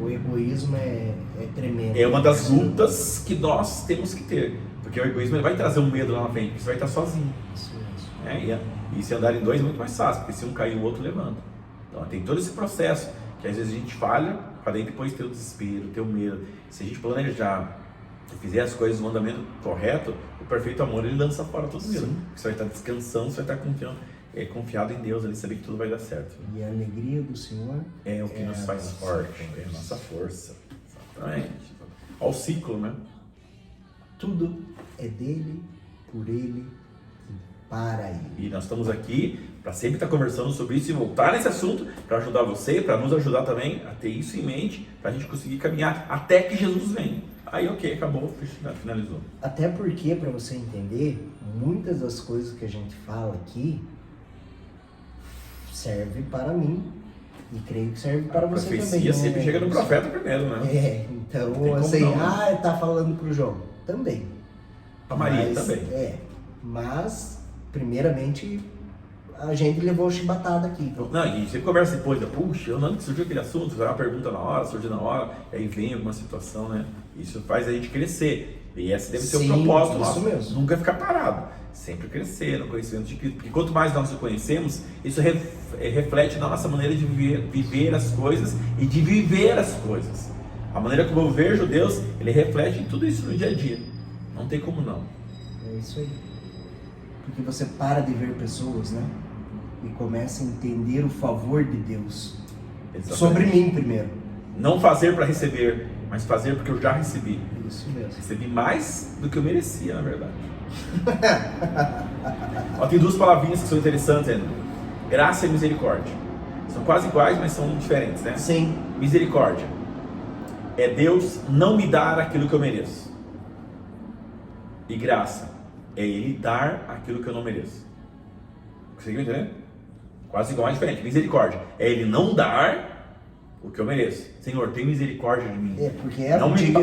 O egoísmo é tremendo. É uma das lutas que nós temos que ter. Porque o egoísmo ele vai trazer um medo lá na frente, porque você vai estar sozinho. Isso mesmo. Né? E se andar em dois é muito mais fácil, porque se um cair, o outro levanta. Então tem todo esse processo, que às vezes a gente falha, para daí depois ter o desespero, ter o medo. Se a gente planejar e fizer as coisas no andamento correto, o perfeito amor ele lança fora todo medo. Você vai estar descansando, você vai estar confiado em Deus, ali, saber que tudo vai dar certo. E a alegria do Senhor é o que nos faz forte, é a nossa força. Exatamente. Olha o ciclo, né? Tudo é dele, por ele e para ele. E nós estamos aqui para sempre estar conversando sobre isso e voltar nesse assunto para ajudar você, para nos ajudar também a ter isso em mente, para a gente conseguir caminhar até que Jesus venha. Aí, ok, acabou, finalizou. Até porque, para você entender, muitas das coisas que a gente fala aqui serve para mim e creio que serve para você também. A profecia sempre chega no profeta primeiro, né? Então, assim, tá falando pro João também. A Maria também. Mas, primeiramente, a gente levou chibatada aqui. Não, e você conversa depois, puxa, eu não surgiu aquele assunto, vai uma pergunta na hora, surgiu na hora, e aí vem alguma situação, né? Isso faz a gente crescer. E esse deve ser o propósito nosso. Mesmo. Nunca ficar parado. Sempre crescer no conhecimento de Cristo. Porque quanto mais nós o conhecemos, isso reflete na nossa maneira de viver as coisas e de viver as coisas. A maneira como eu vejo Deus, ele reflete em tudo isso no dia a dia. Não tem como não. É isso aí. Porque você para de ver pessoas, né? E começa a entender o favor de Deus. Exatamente. Sobre mim primeiro. Não fazer para receber, mas fazer porque eu já recebi. Isso mesmo. Recebi mais do que eu merecia, na verdade. Ó, tem duas palavrinhas que são interessantes ainda. Graça e misericórdia. São quase iguais, mas são diferentes, né? Sim. Misericórdia é Deus não me dar aquilo que eu mereço. E graça é Ele dar aquilo que eu não mereço. Conseguiu entender? Quase igual, mas diferente. Misericórdia é Ele não dar o que eu mereço. Senhor, tem misericórdia de mim. É, porque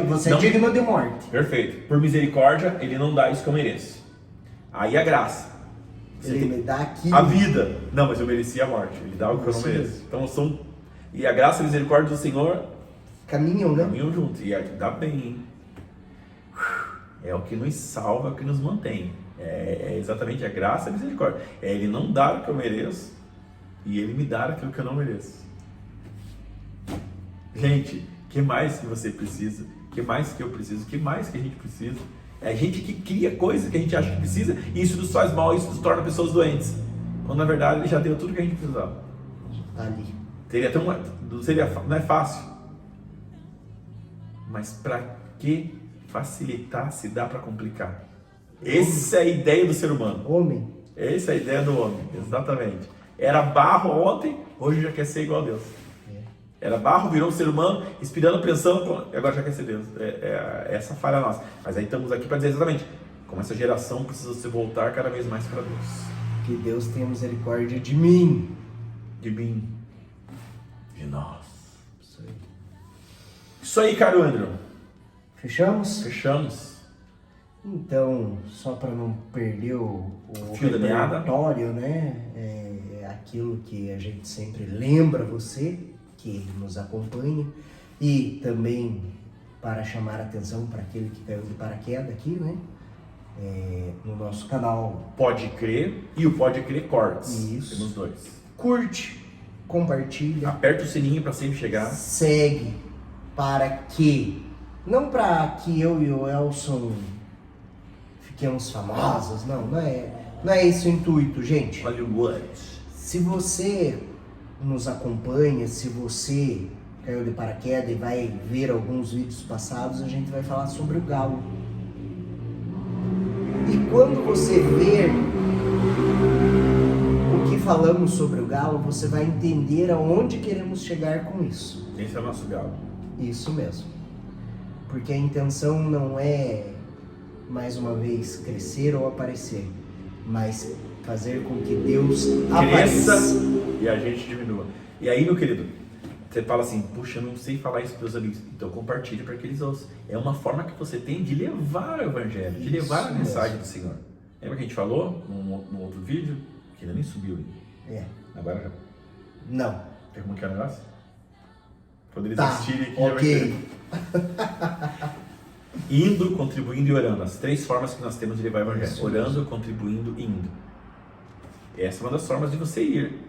você é não, digno de morte. Perfeito. Por misericórdia, Ele não dá isso que eu mereço. Aí a graça. Ele me dá aquilo. A vida. Não, mas eu merecia a morte. Ele dá o que eu não mereço. Então e a graça e a misericórdia do Senhor caminham, né? Caminham juntos. E dá bem, hein? É o que nos salva, é o que nos mantém. É exatamente a graça e a misericórdia. É Ele não dar o que eu mereço e Ele me dar aquilo que eu não mereço. Gente, o que mais que você precisa? O que mais que eu preciso? O que mais que a gente precisa? É a gente que cria coisas que a gente acha que precisa e isso nos faz mal, isso nos torna pessoas doentes. Quando na verdade Ele já deu tudo que a gente precisava. Ali. Não é fácil. Mas para que facilitar se dá para complicar? Essa é a ideia do ser humano. Homem. Essa é a ideia do homem, exatamente. Era barro ontem, hoje já quer ser igual a Deus. Era barro, virou um ser humano, inspirando, pensando, agora já quer ser Deus. Essa falha nossa. Mas aí estamos aqui para dizer exatamente como essa geração precisa se voltar cada vez mais para Deus. Que Deus tenha misericórdia de mim. De mim. De nós. Isso aí. Isso aí, caro Andrew. Fechamos? Fechamos. Então, só para não perder o fio da meada, repertório, né? É aquilo que a gente sempre lembra você, que nos acompanha, e também para chamar a atenção para aquele que caiu de paraquedas aqui, né? No nosso canal. Pode Crer e o Pode Crer Cortes. Isso. Temos dois. Curte, compartilha. Aperta o sininho para sempre chegar. Segue para que, não para que eu e o Elson fiquemos famosos, não é esse o intuito, gente. Hollywood. Se você nos acompanha, se você caiu de paraquedas e vai ver alguns vídeos passados, a gente vai falar sobre o galo. E quando você ver o que falamos sobre o galo, você vai entender aonde queremos chegar com isso. Esse é o nosso galo. Isso mesmo. Porque a intenção não é, mais uma vez, crescer ou aparecer, mas fazer com que Deus cresça apareça e a gente diminua. E aí, meu querido, você fala assim, puxa, eu não sei falar isso para os amigos. Então compartilhe para que eles ouçam. É uma forma que você tem de levar o evangelho, de levar a mensagem do Senhor. Lembra que a gente falou num outro vídeo? Que ainda nem subiu ainda. Agora já. Não. Tem como que é o negócio? Quando eles Tá, assistirem aqui ok. já vai ter. Indo, contribuindo e orando. As três formas que nós temos de levar o evangelho. Isso, orando, contribuindo e indo. Essa é uma das formas de você ir.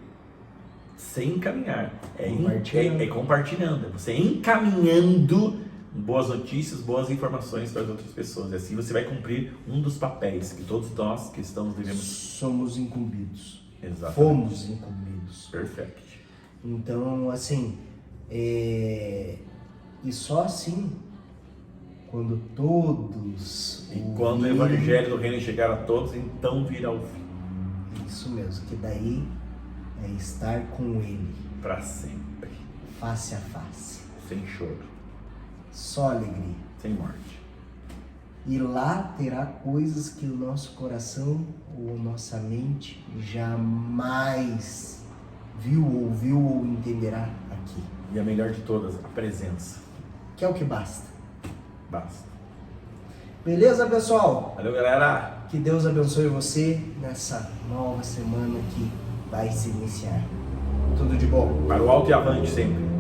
Sem encaminhar. É compartilhando. É você encaminhando boas notícias, boas informações para as outras pessoas. E assim você vai cumprir um dos papéis que todos nós cristãos devemos. Somos incumbidos. Exatamente. Fomos incumbidos. Perfeito. Então, assim, e só assim, quando todos E quando o evangelho do reino chegar a todos, então virá o fim. Isso mesmo, que daí é estar com Ele. Para sempre. Face a face. Sem choro. Só alegria. Sem morte. E lá terá coisas que o nosso coração ou nossa mente jamais viu, ouviu ou entenderá aqui. E a melhor de todas, a presença. Que é o que basta. Basta. Beleza, pessoal? Valeu, galera! Que Deus abençoe você nessa nova semana que vai se iniciar. Tudo de bom. Para o alto e avante sempre.